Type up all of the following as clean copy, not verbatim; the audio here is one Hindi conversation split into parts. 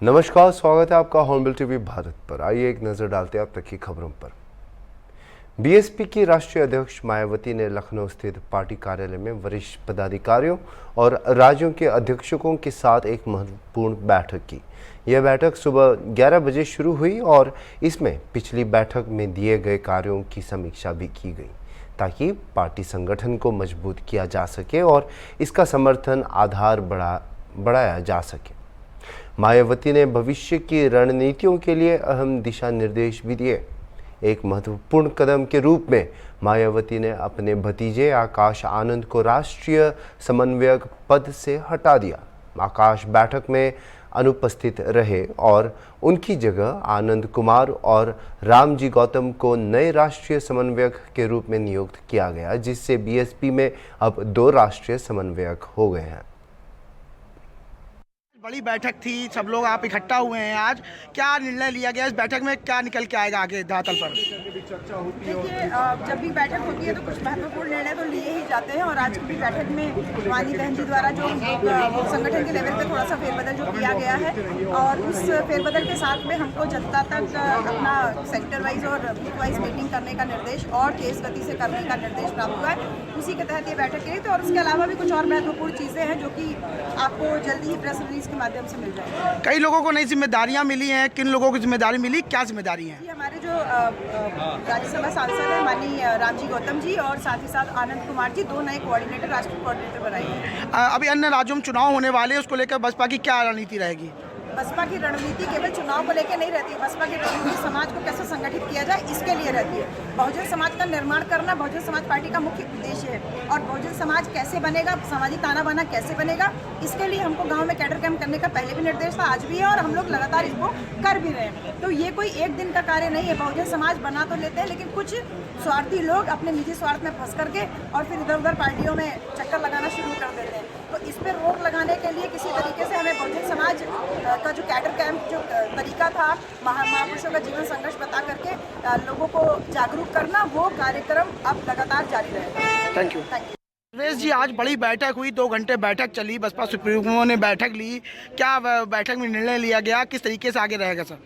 नमस्कार, स्वागत है आपका हॉर्नबिल टीवी भारत पर। आइए एक नजर डालते हैं अब तक की खबरों पर। बीएसपी की राष्ट्रीय अध्यक्ष मायावती ने लखनऊ स्थित पार्टी कार्यालय में वरिष्ठ पदाधिकारियों और राज्यों के अध्यक्षों के साथ एक महत्वपूर्ण बैठक की। यह बैठक सुबह 11 बजे शुरू हुई और इसमें पिछली बैठक में दिए गए कार्यों की समीक्षा भी की गई, ताकि पार्टी संगठन को मजबूत किया जा सके और इसका समर्थन आधार बढ़ाया जा सके। मायावती ने भविष्य की रणनीतियों के लिए अहम दिशा निर्देश भी दिए। एक महत्वपूर्ण कदम के रूप में मायावती ने अपने भतीजे आकाश आनंद को राष्ट्रीय समन्वयक पद से हटा दिया। आकाश बैठक में अनुपस्थित रहे और उनकी जगह आनंद कुमार और रामजी गौतम को नए राष्ट्रीय समन्वयक के रूप में नियुक्त किया गया, जिससे बीएसपी में अब 2 राष्ट्रीय समन्वयक हो गए हैं। बड़ी बैठक थी, सब लोग आप इकट्ठा हुए हैं। आज क्या निर्णय लिया गया, इस बैठक में क्या निकल के आएगा आगे धरातल पर? देखिए, जब भी बैठक होती है तो कुछ महत्वपूर्ण निर्णय तो लिए ही जाते हैं और आज की भी बैठक में वानी बहन जी द्वारा जो संगठन के लेवल पे थोड़ा सा फेरबदल जो किया गया है और उस फेरबदल के साथ में हमको जनता तक अपना सेक्टर वाइज और बूथ वाइज मीटिंग करने का निर्देश और तेज गति से करने का निर्देश प्राप्त हुआ है। उसी के तहत ये बैठक की तो और उसके अलावा भी कुछ और महत्वपूर्ण चीज़ें हैं जो कि आपको जल्दी ही प्रेस रिलीज के माध्यम से मिल जाएगी। कई लोगों को नई जिम्मेदारियां मिली हैं, किन लोगों को जिम्मेदारी मिली, क्या जिम्मेदारी है? हमारे जो राज्यसभा सांसद हैं माननीय रामजी गौतम जी और साथ ही साथ आनंद कुमार जी, 2 नए कोऑर्डिनेटर, राष्ट्रीय कोऑर्डिनेटर बनाए हैं। अभी अन्य राज्यों में चुनाव होने वाले हैं, उसको लेकर बसपा की क्या रणनीति रहेगी? बसपा की रणनीति केवल चुनाव को लेकर नहीं रहती है। बसपा की रणनीति समाज को कैसे संगठित किया जाए इसके लिए रहती है। बहुजन समाज का निर्माण करना बहुजन समाज पार्टी का मुख्य उद्देश्य है और बहुजन समाज कैसे बनेगा, सामाजिक ताना बाना कैसे बनेगा, इसके लिए हमको गांव में कैडर कैंप करने का पहले भी निर्देश था, आज भी है और हम लोग लगातार इसको कर भी रहे हैं। तो ये कोई एक दिन का कार्य नहीं है। बहुजन समाज बना तो लेते हैं, लेकिन कुछ स्वार्थी लोग अपने निजी स्वार्थ में फंस करके और फिर इधर उधर पार्टियों में चक्कर लगाना शुरू कर देते हैं। तो इस पर रोक लगाने के लिए किसी तरीके से हमें बहुजन समाज का जो कैडर कैंप जो तरीका था, महापुरुषों का जीवन संघर्ष बता करके लोगों को जागरूक करना, वो कार्यक्रम अब लगातार जारी रहेगा। Thank you. सुरेश जी, आज बड़ी बैठक हुई, 2 घंटे बैठक चली, बसपा सुप्रीमो ने बैठक ली, क्या बैठक में निर्णय लिया गया, किस तरीके से आगे रहेगा सर?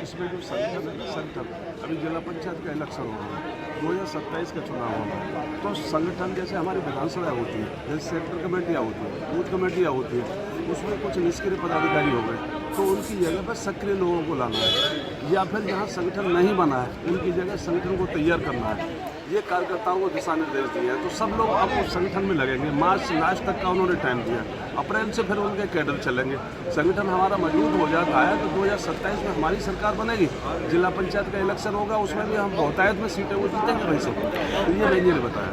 इसमें जो संगठन अभी जिला पंचायत का इलेक्शन हो रहा है, 2027 का चुनाव होना है, तो संगठन जैसे हमारी विधानसभा होती है, जैसे सेक्टर कमेटियाँ होती हैं, बूथ कमेटियाँ होती हैं, उसमें कुछ निष्क्रिय पदाधिकारी हो गए, तो उनकी जगह पर सक्रिय लोगों को लाना है या फिर जहाँ संगठन नहीं बना है उनकी जगह संगठन को तैयार करना है। ये कार्यकर्ताओं को दिशा निर्देश दिए हैं, तो सब लोग अब उस संगठन में लगेंगे। मार्च लास्ट तक का उन्होंने टाइम दिया, अप्रैल से फिर उनके कैडर चलेंगे। संगठन हमारा मजबूत हो जाता है तो 2027 में हमारी सरकार बनेगी, जिला पंचायत का इलेक्शन होगा, उसमें भी हम बहुतायत में सीटें वो जीतेंगे भाई सब। तो ये मैंने बताया।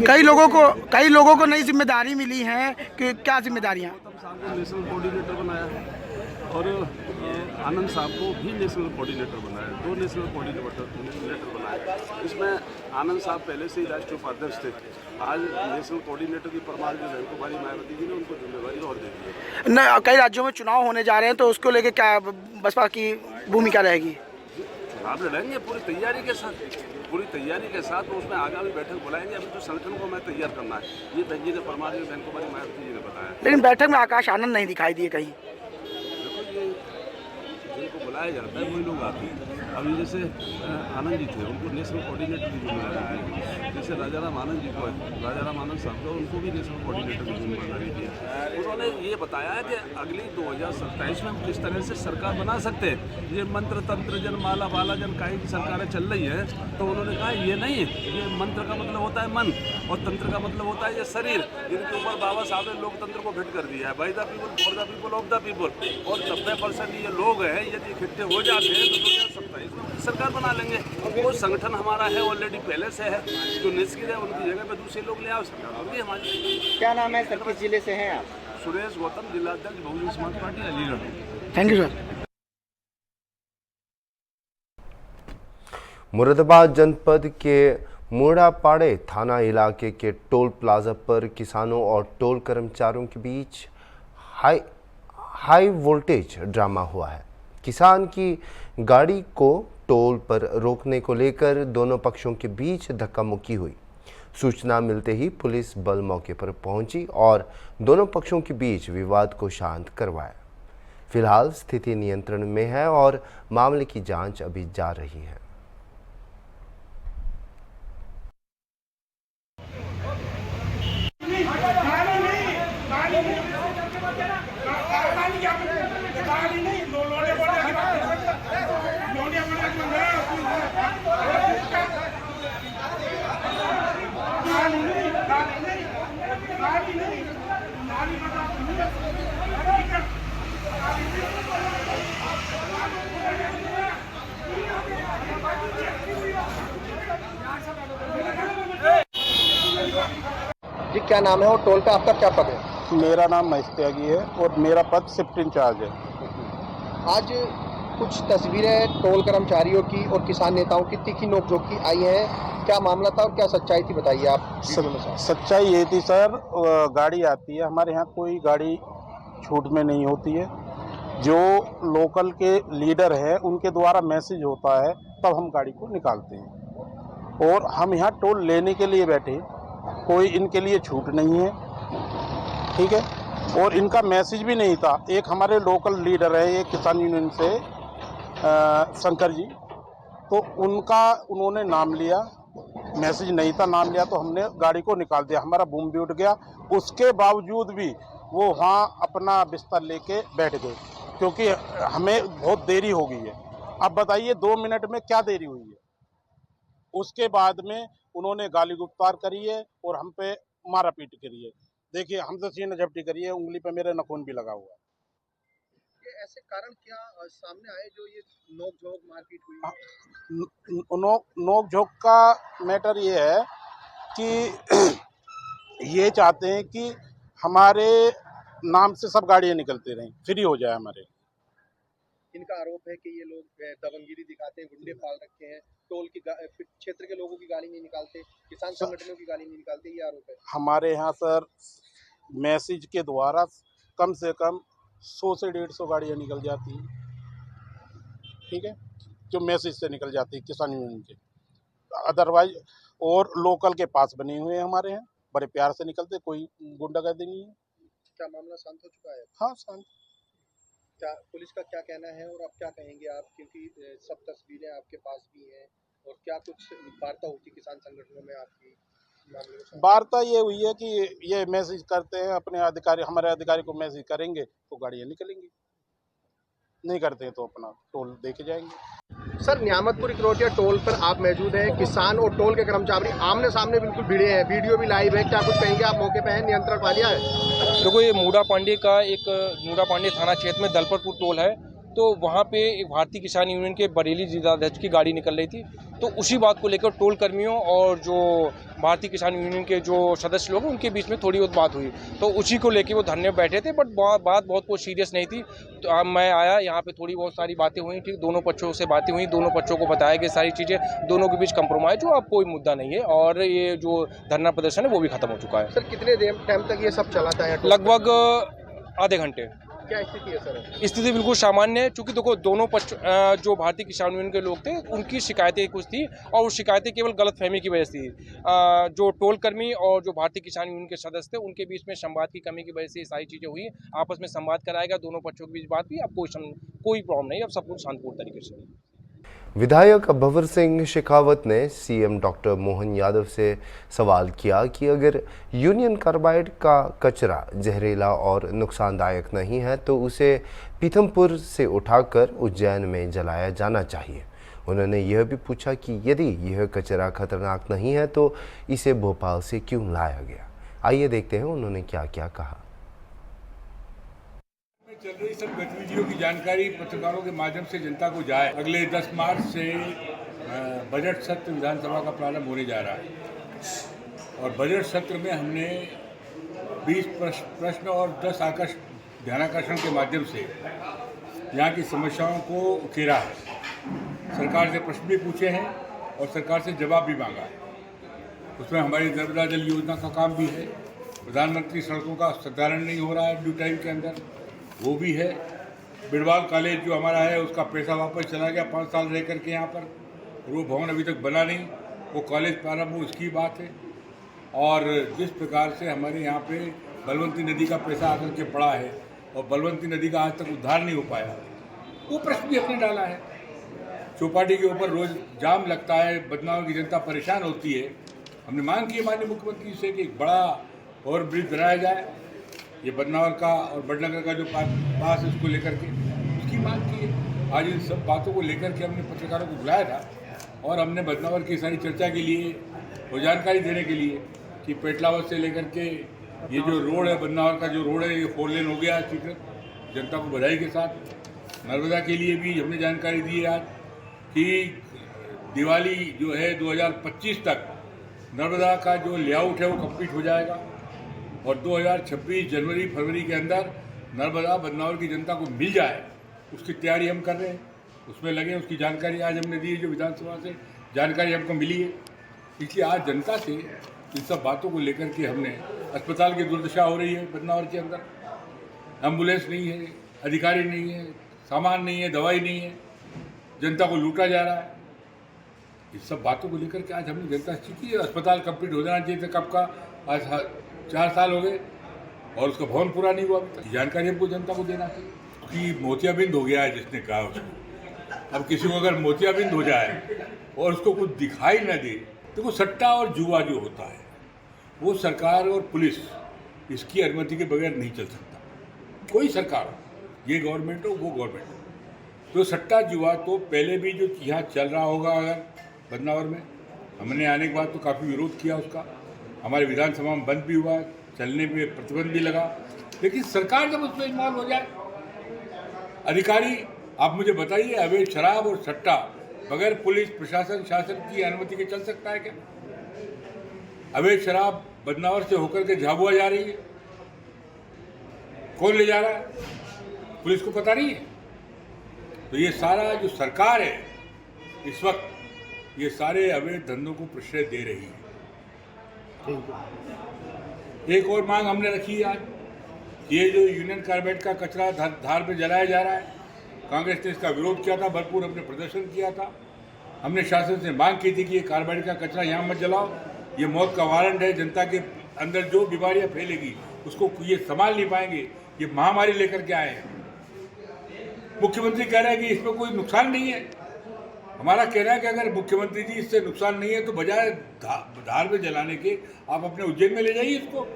कई लोगों को नई जिम्मेदारी मिली है कि क्या जिम्मेदारियाँ? साहब को नेशनल कोऑर्डिनेटर बनाया और आनंद साहब को भी नेशनल कोऑर्डिनेटर बनाया, 2 नेशनल कोऑर्डिनेटर बनाए। इसमें आनंद साहब पहले से ही राष्ट्रीय उपाध्यक्ष थे, आज नेशनल कोऑर्डिनेटर की परमार जो बहन कुमारी मायावती जी ने उनको जिम्मेदारी और दे दी है। कई राज्यों में चुनाव होने जा रहे हैं, तो उसको लेकर क्या बसपा की भूमिका रहेगी? चुनाव लड़ेंगे पूरी तैयारी के साथ, तो उसमें आगामी बैठक बुलाएंगे। अभी तो संगठन को मैं तैयार करना है, ये बहन जी ने परमार जो बहन कुमारी मायावती जी ने बताया। लेकिन बैठक में आकाश आनंद नहीं दिखाई दिए कहीं। जिनको बुलाया जाता है वही लोग आते हैं। अभी जैसे आनंद जी थे, उनको नेशनल कोऑर्डिनेटर की जिम्मेदारी है। जैसे राजाराम आनंद जी को है, राजाराम आनंद साहब को, उनको भी नेशनल कोऑर्डिनेटर की जिम्मेदारी दी है। उन्होंने ये बताया है कि अगली 2027 में हम किस तरह से सरकार बना सकते हैं। ये मंत्र तंत्र जन माला वाला जन काई की सरकारें चल रही है, तो उन्होंने कहा ये नहीं है, ये मंत्र का मतलब होता है मन और तंत्र का मतलब होता है ये शरीर। इनके ऊपर बाबा साहब ने लोकतंत्र को फिट कर दिया है, by the people for the people of the people. और 90% ये लोग हैं, यदि इकट्ठे हो जाते हैं तो 2027 में सरकार बना लेंगे। वो संगठन हमारा है ऑलरेडी पहले से है, जो निष्क्रिय है उनकी जगह पे दूसरे लोग ले आओ, सरकार होगी हमारी। क्या नाम है सर, किस जिले से हैं आप? सुरेश गौतम, जिलाध्यक्ष Bahujan Samaj party Aligarh. Thank you sir. Moradabad जनपद के मोड़ापाड़े थाना इलाके के टोल प्लाजा पर किसानों और टोल कर्मचारियों के बीच हाई वोल्टेज ड्रामा हुआ है। किसान की गाड़ी को टोल पर रोकने को लेकर दोनों पक्षों के बीच धक्का मुक्की हुई। सूचना मिलते ही पुलिस बल मौके पर पहुंची और दोनों पक्षों के बीच विवाद को शांत करवाया। फिलहाल स्थिति नियंत्रण में है और मामले की जांच अभी जा रही है। जी क्या नाम है और टोल पे आपका क्या पद है? मेरा नाम महेश त्यागी है और मेरा पद शिफ्ट इंचार्ज है। आज कुछ तस्वीरें टोल कर्मचारियों की और किसान नेताओं की तीखी नोकझोंक की आई हैं। क्या मामला था और क्या सच्चाई थी, बताइए आप वीडियो में साहब। सच्चाई ये थी सर, गाड़ी आती है हमारे यहाँ, कोई गाड़ी छूट में नहीं होती है। जो लोकल के लीडर है उनके द्वारा मैसेज होता है तब हम गाड़ी को निकालते हैं और हम यहाँ टोल लेने के लिए बैठे, कोई इनके लिए छूट नहीं है, ठीक है। और इनका मैसेज भी नहीं था। एक हमारे लोकल लीडर है, एक किसान यूनियन से शंकर जी, तो उन्होंने नाम लिया, मैसेज नहीं था, नाम लिया तो हमने गाड़ी को निकाल दिया। हमारा बूम भी उठ गया। उसके बावजूद भी वो वहाँ अपना बिस्तर लेके बैठ गए क्योंकि हमें बहुत देरी हो गई है। अब बताइए 2 मिनट में क्या देरी हुई है। उसके बाद में उन्होंने गाली गुफ्तार करी है और हम पे मारा पीट करी है। देखिए हमसे सीना झपटी करी है, उंगली पे मेरे नखून भी लगा हुआ है। ये ऐसे कारण क्या सामने आए जो ये नोक-झोंक मारपीट हुई? नोक-झोंक का मैटर ये है कि ये चाहते हैं कि हमारे नाम से सब गाड़ियाँ निकलते रहें, फ्री हो जाए हमारे। इनका आरोप है कि ये लोग दबंगगिरी दिखाते हैं, गुंडे पाल रखे हैं, टोल की क्षेत्र के लोगों की गाड़ी नहीं निकालते, किसान संगठनों की गाड़ी नहीं निकालते, ये आरोप है। हमारे यहाँ सर मैसेज के द्वारा कम से कम 100 से 150 गाड़ियाँ निकल जाती हैं, ठीक है, जो मैसेज से निकल जाती है किसान यूनियन के। अदरवाइज और लोकल के पास बने हुए हैं हमारे यहाँ, बड़े प्यार से निकलते, कोई गुंडागर्दी नहीं है। क्या मामला शांत हो चुका है? हाँ शांत। क्या पुलिस का क्या कहना है और आप क्या कहेंगे आप, क्योंकि सब तस्वीरें आपके पास भी हैं, और क्या कुछ वार्ता होती किसान संगठनों में आपकी मामले में? वार्ता ये हुई है कि ये मैसेज करते हैं अपने अधिकारी, हमारे अधिकारी को मैसेज करेंगे तो गाड़ियाँ निकलेंगी, नहीं करते हैं तो अपना टोल दे के जाएंगे। सर, नियामतपुर इकलौतिया टोल पर आप मौजूद हैं, किसान और टोल के कर्मचारी आमने सामने बिल्कुल भिड़े हैं, वीडियो भी लाइव है, क्या कुछ कहेंगे आप? मौके पे हैं, नियंत्रण पा लिया है? देखो ये मूड़ा पांडे थाना क्षेत्र में दलपतपुर टोल है, तो वहाँ पे एक भारतीय किसान यूनियन के बरेली जिलाध्यक्ष की गाड़ी निकल रही थी, तो उसी बात को लेकर टोल कर्मियों और जो भारतीय किसान यूनियन के जो सदस्य लोग हैं उनके बीच में थोड़ी बहुत बात हुई, तो उसी को लेकर वो धरने में बैठे थे। बट बात बहुत कुछ सीरियस नहीं थी। तो अब मैं आया यहाँ पे, थोड़ी बहुत सारी बातें हुई, ठीक, दोनों पक्षों से बातें हुई, दोनों पक्षों को बताया कि सारी चीज़ें, दोनों के बीच कंप्रोमाइज हो, अब कोई मुद्दा नहीं है और ये जो धरना प्रदर्शन है वो भी खत्म हो चुका है। सर, कितने टाइम तक ये सब चला था? लगभग आधे घंटे। क्या स्थिति है सर? स्थिति बिल्कुल सामान्य है, क्योंकि देखो दोनों पक्ष जो भारतीय किसान यूनियन के लोग थे उनकी शिकायतें कुछ थी और वो शिकायतें केवल गलतफहमी की वजह से थी। जो टोल कर्मी और जो भारतीय किसान यूनियन के सदस्य थे उनके बीच में संवाद की कमी की वजह से ये सारी चीज़ें हुई। आपस में संवाद कराएगा, दोनों पक्षों के बीच बात हुई, अब कोई प्रॉब्लम नहीं, अब सब कुछ शांतिपूर्ण तरीके से। विधायक भंवर सिंह शेखावत ने सीएम डॉक्टर मोहन यादव से सवाल किया कि अगर यूनियन कार्बाइड का कचरा जहरीला और नुकसानदायक नहीं है तो उसे पीथमपुर से उठाकर उज्जैन में जलाया जाना चाहिए। उन्होंने यह भी पूछा कि यदि यह कचरा खतरनाक नहीं है तो इसे भोपाल से क्यों लाया गया। आइए देखते हैं उन्होंने क्या क्या कहा। चल रही सब गतिविधियों की जानकारी पत्रकारों के माध्यम से जनता को जाए। अगले 10 मार्च से बजट सत्र विधानसभा का प्रारंभ होने जा रहा है और बजट सत्र में हमने 20 प्रश्न और 10 ध्यानाकर्षण के माध्यम से यहाँ की समस्याओं को उकेरा है। सरकार से प्रश्न भी पूछे हैं और सरकार से जवाब भी मांगा है। उसमें हमारी नर्मदा जल योजना का काम भी है, प्रधानमंत्री सड़कों का संचालन नहीं हो रहा है ड्यू टाइम के अंदर, वो भी है, बिरवाल कॉलेज जो हमारा है उसका पैसा वापस चला गया 5 साल रह करके यहाँ पर, वो भवन अभी तक बना नहीं, वो कॉलेज प्रारंभ हो उसकी बात है। और जिस प्रकार से हमारे यहाँ पे बलवंती नदी का पैसा आकर के पड़ा है और बलवंती नदी का आज तक उद्धार नहीं हो पाया, वो प्रश्न भी हमने डाला है। चौपाटी के ऊपर रोज जाम लगता है, बदनावर की जनता परेशान होती है। हमने मांग की है माननीय मुख्यमंत्री से कि एक बड़ा ओवर ब्रिज बनाया जाए, ये बदनावर का और बड़नगर का जो पास है उसको लेकर के उसकी मांग की है। आज इन सब बातों को लेकर के हमने पत्रकारों को बुलाया था और हमने बदनावर की सारी चर्चा के लिए और जानकारी देने के लिए कि पेटलावत से लेकर के ये जो रोड है, बदनावर का जो रोड है, ये 4 लेन हो गया है स्वीकृत, जनता को बधाई के साथ। नर्मदा के लिए भी हमने जानकारी दी है आज कि दिवाली जो है 2025 तक नर्मदा का जो लेआउट है वो कंप्लीट हो जाएगा और 2026 जनवरी फरवरी के अंदर नर्मदा बदनावर की जनता को मिल जाए, उसकी तैयारी हम कर रहे हैं, उसमें लगे। उसकी जानकारी आज हमने दी है, जो विधानसभा से जानकारी हमको मिली है। इसलिए आज जनता से इन सब बातों को लेकर के हमने, अस्पताल की दुर्दशा हो रही है बदनावर के अंदर, एम्बुलेंस नहीं है, अधिकारी नहीं है, सामान नहीं है, दवाई नहीं है, जनता को लूटा जा रहा है। इस सब बातों को लेकर के आज हमने जनता से की है। अस्पताल कंप्लीट हो जाना चाहिए था कब का, आज 4 साल हो गए और उसका भवन पूरा नहीं हुआ अभी तक। जानकारी हमको जनता को देना चाहिए कि मोतियाबिंद हो गया है जिसने कहा उसको। अब किसी को अगर मोतियाबिंद हो जाए और उसको कुछ दिखाई न दे, तो वो सट्टा और जुआ जो होता है वो सरकार और पुलिस इसकी अनुमति के बगैर नहीं चल सकता। कोई सरकार हो, ये गवर्नमेंट हो वो गवर्नमेंट हो, तो सट्टा जुआ तो पहले भी जो यहाँ चल रहा होगा, अगर बदनावर में हमने आने के बाद तो काफ़ी विरोध किया उसका, हमारे विधानसभा में बंद भी हुआ, चलने पे प्रतिबंध भी लगा। लेकिन सरकार जब उसमें इन्वॉल्व हो जाए, अधिकारी आप मुझे बताइए, अवैध शराब और सट्टा बगैर पुलिस प्रशासन शासन की अनुमति के चल सकता है क्या? अवैध शराब बदनावर से होकर के झाबुआ जा रही है, कौन ले जा रहा है? पुलिस को पता नहीं है। तो ये सारा जो सरकार है इस वक्त, ये सारे अवैध धंधों को प्रश्रय दे रही है। एक और मांग हमने रखी है आज, ये जो यूनियन कार्बाइड का कचरा धार पे जलाया जा रहा है, कांग्रेस ने इसका विरोध किया था, भरपूर हमने प्रदर्शन किया था। हमने शासन से मांग की थी कि ये कार्बाइड का कचरा यहाँ मत जलाओ, ये मौत का वारंट है। जनता के अंदर जो बीमारियाँ फैलेगी उसको ये संभाल नहीं पाएंगे, ये महामारी लेकर के आए हैं। मुख्यमंत्री कह रहे हैं कि इसमें कोई नुकसान नहीं है। हमारा कहना है कि अगर मुख्यमंत्री जी इससे नुकसान नहीं है तो बजाय धार में जलाने के आप अपने उज्जैन में ले जाइए इसको।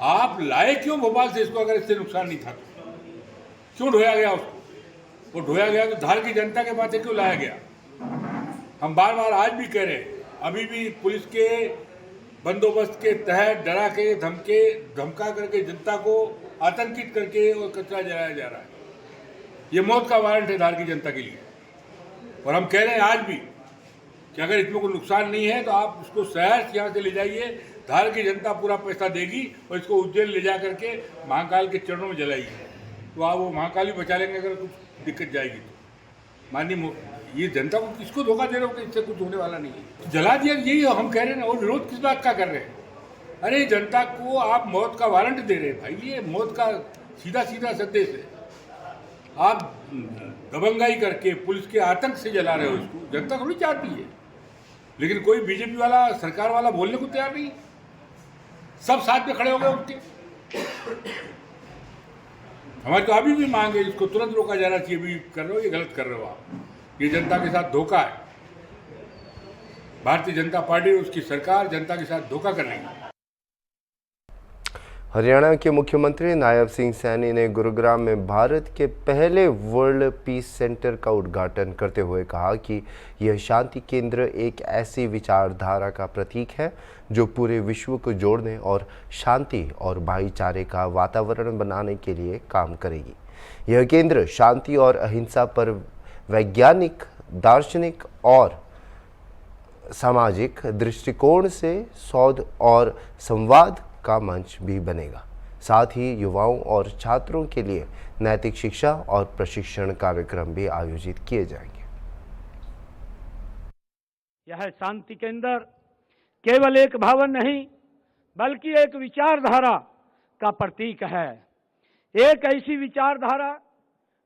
आप लाए क्यों भोपाल से इसको? अगर इससे नुकसान नहीं था तो क्यों ढोया गया उसको? वो ढोया गया तो धार की जनता के पास क्यों लाया गया? हम बार बार आज भी कह रहे हैं, अभी भी पुलिस के बंदोबस्त के तहत डरा के धमका करके जनता को आतंकित करके और कचरा जलाया जा रहा है। ये मौत का वारंट है धार की जनता के लिए। और हम कह रहे हैं आज भी कि अगर इसमें कोई नुकसान नहीं है तो आप उसको शहर यहाँ से ले जाइए, धार की जनता पूरा पैसा देगी और इसको उज्जैन ले जा करके महाकाल के चरणों में जलाइए, तो आप वो महाकाल ही बचा लेंगे अगर कुछ दिक्कत जाएगी तो। माननीय ये जनता को किसको धोखा दे रहे हो कि इससे कुछ होने वाला नहीं है? तो जला दिया, यही हम कह रहे हैं। और विरोध किस बात का कर रहे हैं? अरे जनता को आप मौत का वारंट दे रहे हैं भाई, ये मौत का सीधा सीधा संदेश है। आप दबंगाई करके पुलिस के आतंक से जला रहे हो इसको, जनता थोड़ी चाहती है। लेकिन कोई बीजेपी वाला सरकार वाला बोलने को तैयार नहीं, सब साथ में खड़े हो गए उठ के। हमारी तो अभी भी मांग है, इसको तुरंत रोका जाना चाहिए। अभी कर रहे हो, ये गलत कर रहे हो आप, ये जनता के साथ धोखा है। भारतीय जनता पार्टी और उसकी सरकार जनता के साथ धोखा कर रही है। हरियाणा के मुख्यमंत्री नायब सिंह सैनी ने गुरुग्राम में भारत के पहले वर्ल्ड पीस सेंटर का उद्घाटन करते हुए कहा कि यह शांति केंद्र एक ऐसी विचारधारा का प्रतीक है जो पूरे विश्व को जोड़ने और शांति और भाईचारे का वातावरण बनाने के लिए काम करेगी। यह केंद्र शांति और अहिंसा पर वैज्ञानिक, दार्शनिक और सामाजिक दृष्टिकोण से शोध और संवाद का मंच भी बनेगा। साथ ही युवाओं और छात्रों के लिए नैतिक शिक्षा और प्रशिक्षण कार्यक्रम भी आयोजित किए जाएंगे। यह शांति केंद्र केवल एक भवन नहीं बल्कि एक विचारधारा का प्रतीक है। एक ऐसी विचारधारा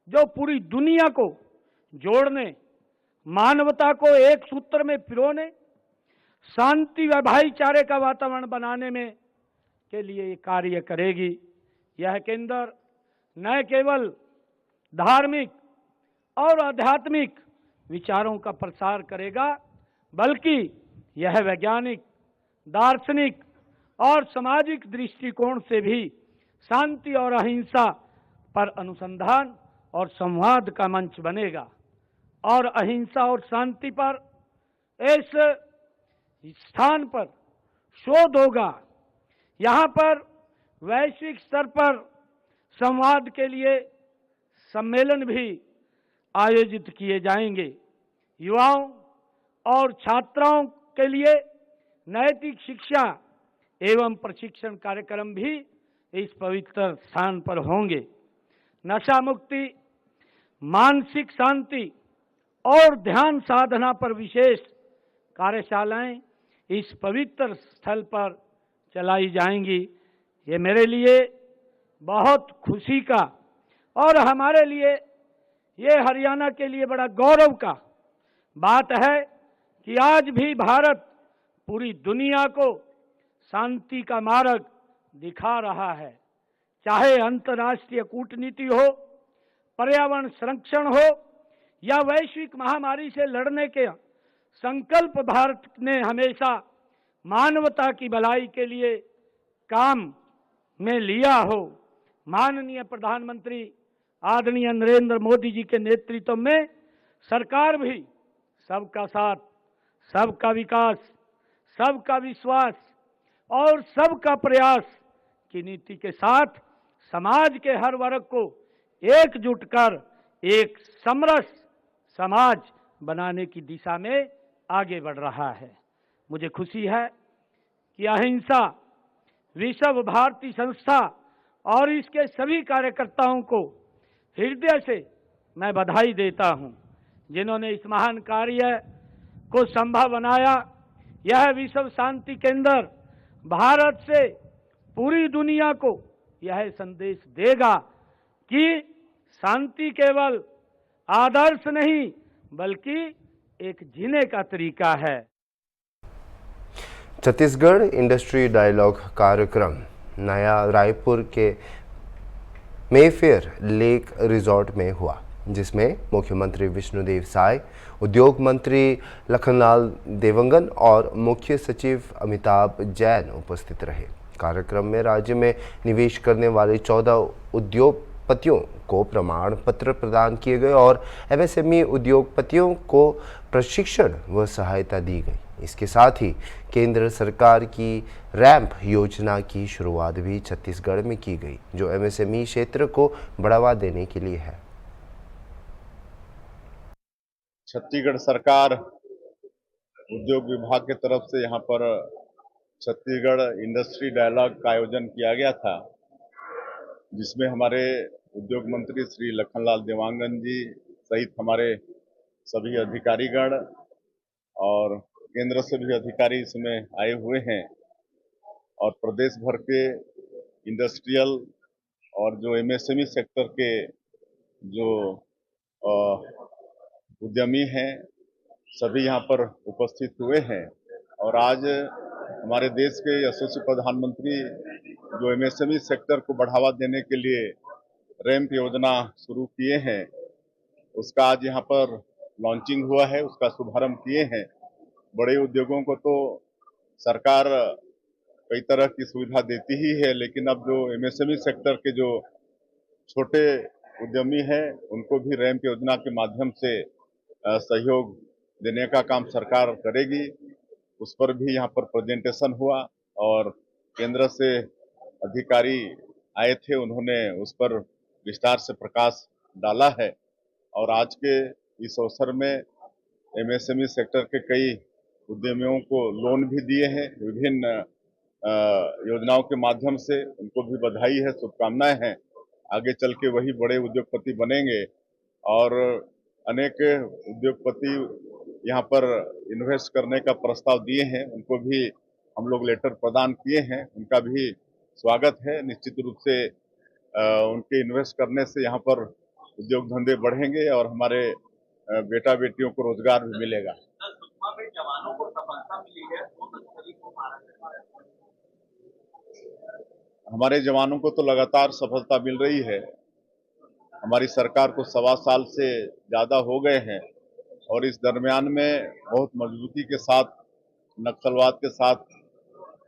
जो पूरी दुनिया को जोड़ने, मानवता को एक सूत्र में पिरोने, शांति व भाईचारे का वातावरण बनाने में के लिए ये कार्य करेगी। यह केंद्र न केवल धार्मिक और आध्यात्मिक विचारों का प्रसार करेगा, बल्कि यह वैज्ञानिक, दार्शनिक और सामाजिक दृष्टिकोण से भी शांति और अहिंसा पर अनुसंधान और संवाद का मंच बनेगा और अहिंसा और शांति पर इस स्थान पर शोध होगा। यहाँ पर वैश्विक स्तर पर संवाद के लिए सम्मेलन भी आयोजित किए जाएंगे। युवाओं और छात्राओं के लिए नैतिक शिक्षा एवं प्रशिक्षण कार्यक्रम भी इस पवित्र स्थान पर होंगे। नशा मुक्ति, मानसिक शांति और ध्यान साधना पर विशेष कार्यशालाएं इस पवित्र स्थल पर चलाई जाएंगी। ये मेरे लिए बहुत खुशी का और हमारे लिए, ये हरियाणा के लिए बड़ा गौरव का बात है कि आज भी भारत पूरी दुनिया को शांति का मार्ग दिखा रहा है। चाहे अंतर्राष्ट्रीय कूटनीति हो, पर्यावरण संरक्षण हो या वैश्विक महामारी से लड़ने के संकल्प भारत ने हमेशा मानवता की भलाई के लिए काम में लिया हो। माननीय प्रधानमंत्री आदरणीय नरेंद्र मोदी जी के नेतृत्व में सरकार भी सबका साथ, सबका विकास, सबका विश्वास और सबका प्रयास की नीति के साथ समाज के हर वर्ग को एकजुट कर एक समरस समाज बनाने की दिशा में आगे बढ़ रहा है। मुझे खुशी है कि अहिंसा विश्व भारती संस्था और इसके सभी कार्यकर्ताओं को हृदय से मैं बधाई देता हूं, जिन्होंने इस महान कार्य को संभव बनाया। यह विश्व शांति केंद्र भारत से पूरी दुनिया को यह संदेश देगा कि शांति केवल आदर्श नहीं बल्कि एक जीने का तरीका है। छत्तीसगढ़ इंडस्ट्री डायलॉग कार्यक्रम नया रायपुर के मेफेयर लेक रिजॉर्ट में हुआ, जिसमें मुख्यमंत्री विष्णुदेव साय, उद्योग मंत्री लखनलाल देवंगन और मुख्य सचिव अमिताभ जैन उपस्थित रहे। कार्यक्रम में राज्य में निवेश करने वाले 14 उद्योगपतियों को प्रमाण पत्र प्रदान किए गए और एमएसएमई उद्योगपतियों को प्रशिक्षण व सहायता दी गई। इसके साथ ही केंद्र सरकार की रैंप योजना की शुरुआत भी छत्तीसगढ़ में की गई, जो एमएसएमई क्षेत्र को बढ़ावा देने के लिए है। छत्तीसगढ़ सरकार उद्योग विभाग की तरफ से यहाँ पर छत्तीसगढ़ इंडस्ट्री डायलॉग का आयोजन किया गया था, जिसमें हमारे उद्योग मंत्री श्री लखनलाल देवांगन जी सहित हमारे सभी अधिकारीगण और केंद्र से भी अधिकारी इसमें आए हुए हैं और प्रदेश भर के इंडस्ट्रियल और जो एमएसएमई सेक्टर के जो उद्यमी हैं सभी यहाँ पर उपस्थित हुए हैं। और आज हमारे देश के यशस्वी प्रधानमंत्री जो एमएसएमई सेक्टर को बढ़ावा देने के लिए रैंप योजना शुरू किए हैं, उसका आज यहाँ पर लॉन्चिंग हुआ है, उसका शुभारंभ किए हैं। बड़े उद्योगों को तो सरकार कई तरह की सुविधा देती ही है, लेकिन अब जो एमएसएमई सेक्टर के जो छोटे उद्यमी हैं उनको भी रैंप योजना के माध्यम से सहयोग देने का काम सरकार करेगी। उस पर भी यहाँ पर प्रेजेंटेशन हुआ और केंद्र से अधिकारी आए थे, उन्होंने उस पर विस्तार से प्रकाश डाला है। और आज के इस अवसर में एमएसएमई सेक्टर के कई उद्यमियों को लोन भी दिए हैं विभिन्न योजनाओं के माध्यम से। उनको भी बधाई है, शुभकामनाएं हैं। आगे चल के वही बड़े उद्योगपति बनेंगे और अनेक उद्योगपति यहाँ पर इन्वेस्ट करने का प्रस्ताव दिए हैं, उनको भी हम लोग लेटर प्रदान किए हैं। उनका भी स्वागत है। निश्चित रूप से उनके इन्वेस्ट करने से यहाँ पर उद्योग धंधे बढ़ेंगे और हमारे बेटा बेटियों को रोजगार भी मिलेगा। हमारे जवानों को तो लगातार सफलता मिल रही है। हमारी सरकार को 1.25 साल से ज्यादा हो गए हैं और इस दरमियान में बहुत मजबूती के साथ नक्सलवाद के साथ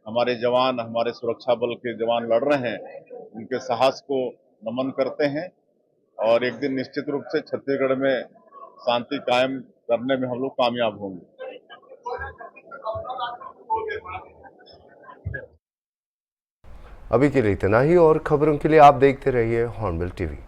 हमारे जवान, हमारे सुरक्षा बल के जवान लड़ रहे हैं। उनके साहस को नमन करते हैं और एक दिन निश्चित रूप से छत्तीसगढ़ में शांति कायम करने में हम लोग कामयाब होंगे। अभी के लिए इतना ही और खबरों के लिए आप देखते रहिए हॉर्नबिल टीवी।